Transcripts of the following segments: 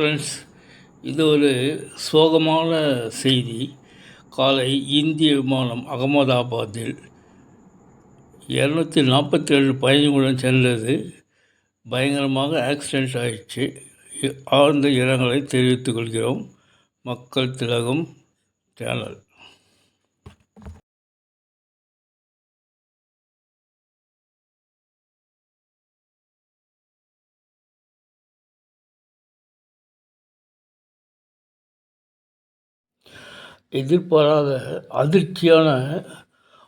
Friends, இது ஒரு சோகமான செய்தி. காலை இந்திய விமானம் அகமதாபாத்தில் 247 பயணிகளுடன் சென்றது. பயங்கரமாக ஆக்சிடெண்ட் ஆயிடுச்சு. ஆழ்ந்த இரங்கலை தெரிவித்துக் கொள்கிறோம். மக்கள் திலகம் சேனல். எதிர்பாராத அதிர்ச்சியான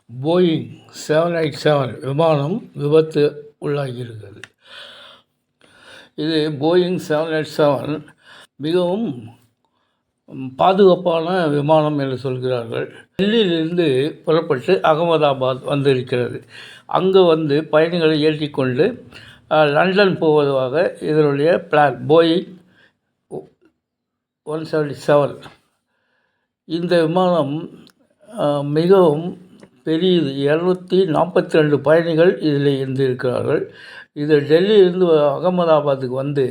போயிங் 787 விமானம் விபத்து உள்ளாகியிருக்கிறது. இது போயிங் 787 மிகவும் பாதுகாப்பான விமானம் என்று சொல்கிறார்கள். டெல்லியிலிருந்து புறப்பட்டு அகமதாபாத் வந்திருக்கிறது. அங்கு பயணிகளை ஏற்றிக்கொண்டு லண்டன் போவதாக இதனுடைய பிளான். போயிங் 177 இந்த விமானம் மிகவும் பெரியது. 242 பயணிகள் இதில் இருந்திருக்கிறார்கள். இது டெல்லியிலிருந்து அகமதாபாத்துக்கு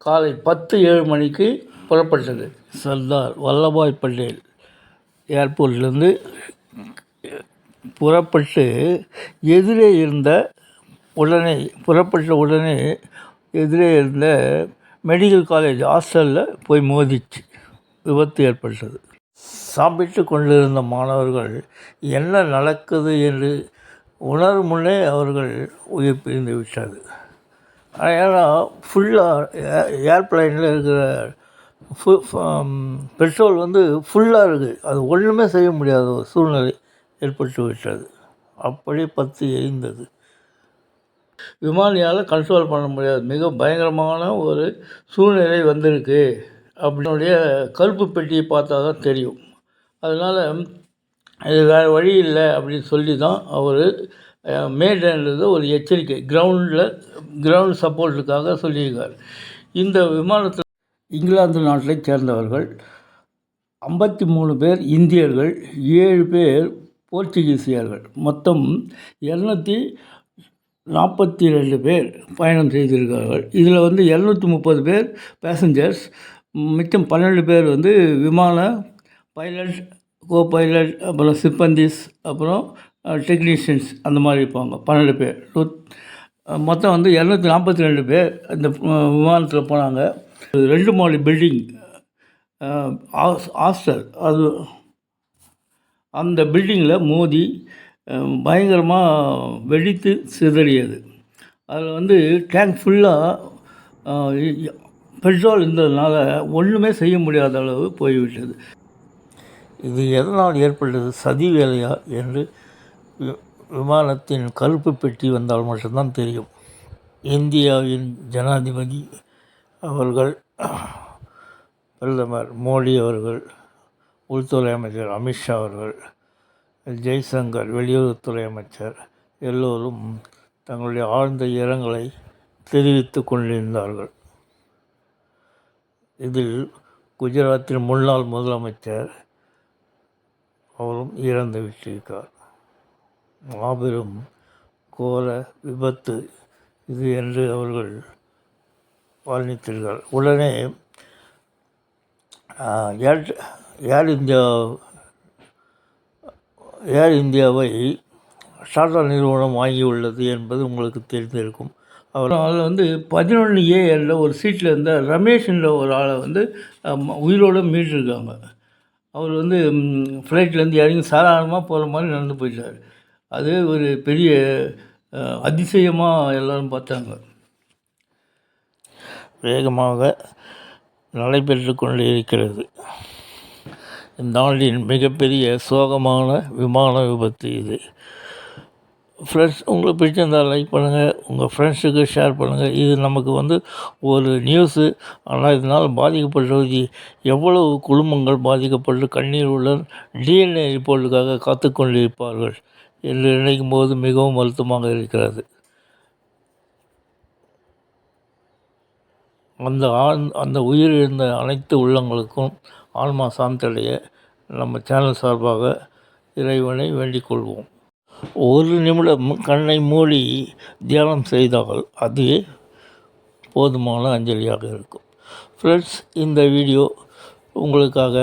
காலை 10:07 மணிக்கு புறப்பட்டது. சர்தார் வல்லபாய் பட்டேல் ஏர்போர்ட்லேருந்து புறப்பட்ட உடனே எதிரே இருந்த மெடிக்கல் காலேஜ் ஹாஸ்டலில் போய் மோதிச்சு. விபத்து ஏற்பட்டது. சாப்பிட்டு கொண்டிருந்த மாணவர்கள் என்ன நடக்குது என்று உணரும் முன்னே அவர்கள் உயிர் பிரிந்து விட்டது. ஏன்னா ஃபுல்லாக ஏர்ப்ளைனில் இருக்கிற பெட்ரோல் ஃபுல்லாக இருக்குது. அது ஒன்றுமே செய்ய முடியாத ஒரு சூழ்நிலை ஏற்பட்டு விட்டது. அப்படி பற்றி எரிந்தது. விமானியால் கண்ட்ரோல் பண்ண முடியாது. மிக பயங்கரமான ஒரு சூழ்நிலை வந்திருக்கு. அப்படின்னுடைய கருப்பு பெட்டியை பார்த்தா தான் தெரியும். அதனால் இது வேறு வழி இல்லை அப்படின்னு சொல்லி தான் அவர் மேடன்றது ஒரு எச்சரிக்கை கிரவுண்ட் சப்போர்ட்டுக்காக சொல்லியிருக்கார். இந்த விமானத்தில் இங்கிலாந்து நாட்டைச் சேர்ந்தவர்கள் 53 பேர் இந்தியர்கள், 7 பேர் போர்ச்சுகீசியர்கள், மொத்தம் 242 பேர் பயணம் செய்திருக்கிறார்கள். இதில் 230 பேர் பேசஞ்சர்ஸ், மிச்சம் 12 பேர் விமான பைலட், கோ பைலட், அப்புறம் சிப்பந்திஸ், அப்புறம் டெக்னீஷியன்ஸ், அந்த மாதிரி இருப்பாங்க. 12 பேர் மொத்தம் 242 பேர் இந்த விமானத்தில் போனாங்க. 2 மாடி பில்டிங் ஹாஸ்டல், அது அந்த பில்டிங்கில் மோதி பயங்கரமாக வெடித்து சிதறியது. அதில் டேங்க் ஃபுல்லாக பெட்ரோல் இருந்ததுனால ஒன்றுமே செய்ய முடியாத அளவு போய்விட்டது. இது எதனால் ஏற்பட்டது, சதி வேலையா என்று விமானத்தின் கருப்பு பெட்டி வந்தால் மட்டும்தான் தெரியும். இந்தியாவின் ஜனாதிபதி அவர்கள், பிரதமர் மோடி அவர்கள், உள்துறை அமைச்சர் அமித்ஷா அவர்கள், ஜெய்சங்கர் வெளியுறவுத்துறை அமைச்சர் எல்லோரும் தங்களுடைய ஆழ்ந்த இரங்கலை தெரிவித்து கொண்டிருந்தார்கள். இதில் குஜராத்தின் முன்னாள் முதலமைச்சர் அவரும் இறந்து விட்டிருக்கார். மாபெரும் கோர விபத்து இது என்று அவர்கள் வர்ணித்தார்கள். உடனே ஏர் இந்தியாவை டாடா நிறுவனம் வாங்கியுள்ளது என்பது உங்களுக்கு தெரிந்திருக்கும். அவர் அதில் 11A என்ற ஒரு சீட்டில் இருந்த ரமேஷ் என்ற ஒரு ஆளை உயிரோடு மீட்டிருக்காங்க. அவர் ஃப்ளைட்லேருந்து இறங்கி சாதாரணமாக போகிற மாதிரி நடந்து போயிட்டார். அது ஒரு பெரிய அதிசயமாக எல்லோரும் பார்த்தாங்க. வேகமாக நடைபெற்று கொண்டு இருக்கிறது. இந்த ஆண்டின் மிகப்பெரிய சோகமான விமான விபத்து இது. ஃப்ரெண்ட்ஸ், உங்களுக்கு பிடிச்சிருந்தால் லைக் பண்ணுங்கள், உங்கள் ஃப்ரெண்ட்ஸுக்கு ஷேர் பண்ணுங்கள். இது நமக்கு ஒரு நியூஸு. ஆனால் இதனால் பாதிக்கப்பட்டது எவ்வளவு குடும்பங்கள் பாதிக்கப்பட்டு கண்ணீருடன் DNA ரிப்போர்ட்டுக்காக காத்து கொண்டிருப்பார்கள் என்று நினைக்கும் போது மிகவும் வருத்தமாக இருக்கிறது. அந்த உயிரிழந்த அனைத்து உள்ளங்களுக்கும் ஆன்மா சாந்தடைய நம்ம சேனல் சார்பாக இறைவனை வேண்டிக் கொள்வோம். ஒரு நிமிடம் கண்ணை மூடி தியானம் செய்தால் அதுவே போதுமான அஞ்சலியாக இருக்கும். ஃப்ரெண்ட்ஸ், இந்த வீடியோ உங்களுக்காக.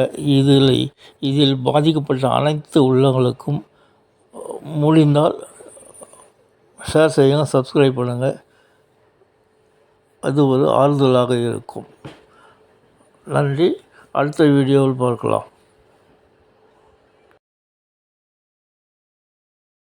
இதில் பாதிக்கப்பட்ட அனைத்து உள்ளங்களுக்கும் முடிந்தால் ஷேர் செய்யுங்க, சப்ஸ்கிரைப் பண்ணுங்கள். அது ஒரு ஆறுதலாக இருக்கும். நன்றி. அடுத்த வீடியோவில் பார்க்கலாம்.